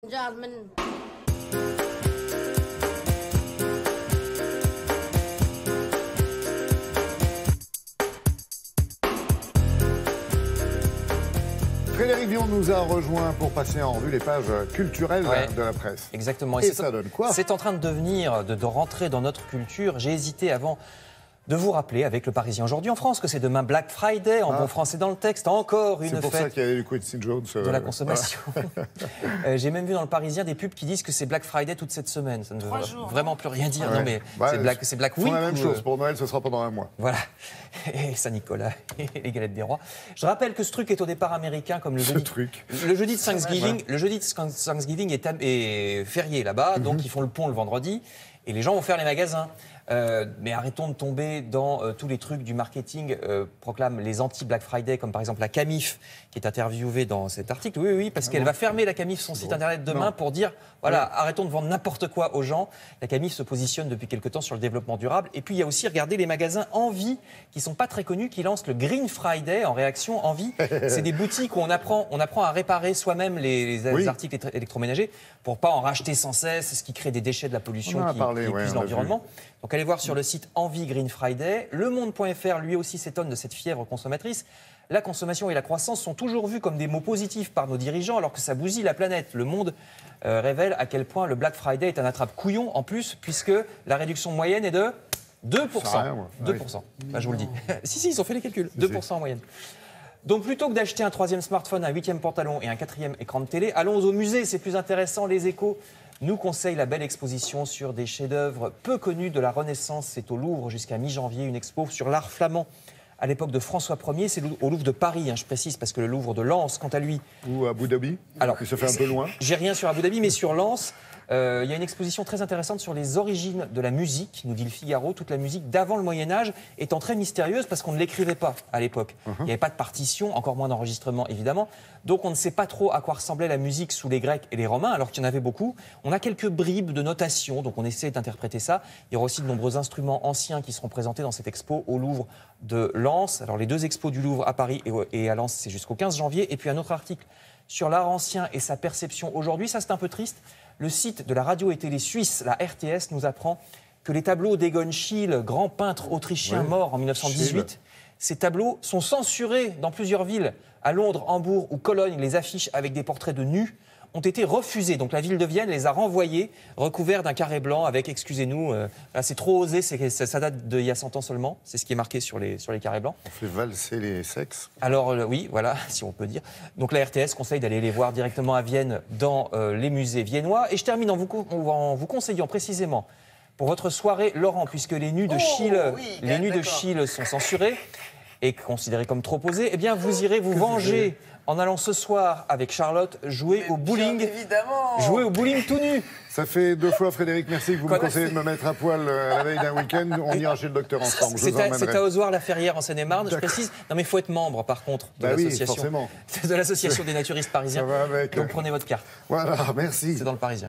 Gentlemen. Frédéric Vion nous a rejoint pour passer en revue les pages culturelles de la presse. Exactement. Et ça donne quoi? C'est en train de devenir, de rentrer dans notre culture. J'ai hésité avant de vous rappeler avec le Parisien aujourd'hui en France que c'est demain Black Friday, en bon français dans le texte, encore une fête. C'est pour ça qu'il y a eu Quincy Jones. De la consommation. J'ai même vu dans le Parisien des pubs qui disent que c'est Black Friday toute cette semaine. Ça ne veut vraiment plus rien dire. Non, mais c'est Black Week. C'est la même chose. Pour Noël, ce sera pendant un mois. Voilà. Et Saint-Nicolas et les galettes des rois. Je rappelle que ce truc est au départ américain, comme le jeudi. Le jeudi de Thanksgiving. Le jeudi de Thanksgiving est férié là-bas, donc ils font le pont le vendredi et les gens vont faire les magasins. Mais arrêtons de tomber dans tous les trucs du marketing, proclament les anti-Black Friday, comme par exemple la Camif, qui est interviewée dans cet article. Oui, parce qu'elle va fermer la Camif, son site internet demain, pour dire, voilà, arrêtons de vendre n'importe quoi aux gens. La Camif se positionne depuis quelque temps sur le développement durable. Et puis il y a aussi, regardez, les magasins Envie, qui sont pas très connus, qui lancent le Green Friday en réaction. Envie, c'est des boutiques où on apprend à réparer soi-même les articles électroménagers pour pas en racheter sans cesse, ce qui crée des déchets, de la pollution qui épuise l'environnement. Donc allez voir sur le site Envie Green Friday. Le Monde.fr, lui aussi, s'étonne de cette fièvre consommatrice. La consommation et la croissance sont toujours vus comme des mots positifs par nos dirigeants, alors que ça bousille la planète. Le Monde révèle à quel point le Black Friday est un attrape-couillon, en plus, puisque la réduction moyenne est de 2%. 2%. Bah, je vous le dis. Si, ils ont fait les calculs. 2% en moyenne. Donc plutôt que d'acheter un 3e smartphone, un 8e pantalon et un 4e écran de télé, allons au musée, c'est plus intéressant. Les Échos nous conseillent la belle exposition sur des chefs-d'œuvre peu connus de la Renaissance. C'est au Louvre jusqu'à mi-janvier, une expo sur l'art flamand à l'époque de François Ier. C'est au Louvre de Paris, je précise, parce que le Louvre de Lens, quant à lui... Ou Abu Dhabi, qui se fait un peu loin. J'ai rien sur Abu Dhabi, mais sur Lens... Il y a une exposition très intéressante sur les origines de la musique, nous dit le Figaro. Toute la musique d'avant le Moyen-Âge étant très mystérieuse parce qu'on ne l'écrivait pas à l'époque. Il n'y avait pas de partition, encore moins d'enregistrement évidemment. Donc on ne sait pas trop à quoi ressemblait la musique sous les Grecs et les Romains, alors qu'il y en avait beaucoup. On a quelques bribes de notation, donc on essaie d'interpréter ça. Il y aura aussi de nombreux instruments anciens qui seront présentés dans cette expo au Louvre de Lens. Alors les deux expos du Louvre à Paris et à Lens, c'est jusqu'au 15 janvier. Et puis un autre article sur l'art ancien et sa perception aujourd'hui. Ça, c'est un peu triste. Le site de la radio et télé suisse, la RTS, nous apprend que les tableaux d'Egon Schiele, grand peintre autrichien mort en 1918, ces tableaux sont censurés dans plusieurs villes. À Londres, Hambourg ou Cologne, les affiches avec des portraits de nus ont été refusées. Donc la ville de Vienne les a renvoyées, recouverts d'un carré blanc avec, excusez-nous, c'est trop osé, ça date d'il y a 100 ans seulement. C'est ce qui est marqué sur les carrés blancs. On fait valser les sexes. Alors oui, voilà, si on peut dire. Donc la RTS conseille d'aller les voir directement à Vienne dans les musées viennois. Et je termine en vous conseillant précisément pour votre soirée, Laurent, puisque les nus de Schiele sont censurés et considérés comme trop posés, eh bien vous irez vous venger en allant ce soir avec Charlotte jouer au bowling. Évidemment. Jouer au bowling tout nu. Ça fait 2 fois, Frédéric, merci que vous me conseillez de me mettre à poil à la veille d'un week-end. On ira chez le docteur ensemble. C'est à Ozoir-la-Ferrière en Seine-et-Marne, je précise. Non mais il faut être membre par contre de l'association des naturistes parisiens. Ça va avec. Donc prenez votre carte. Voilà, merci. C'est dans le Parisien.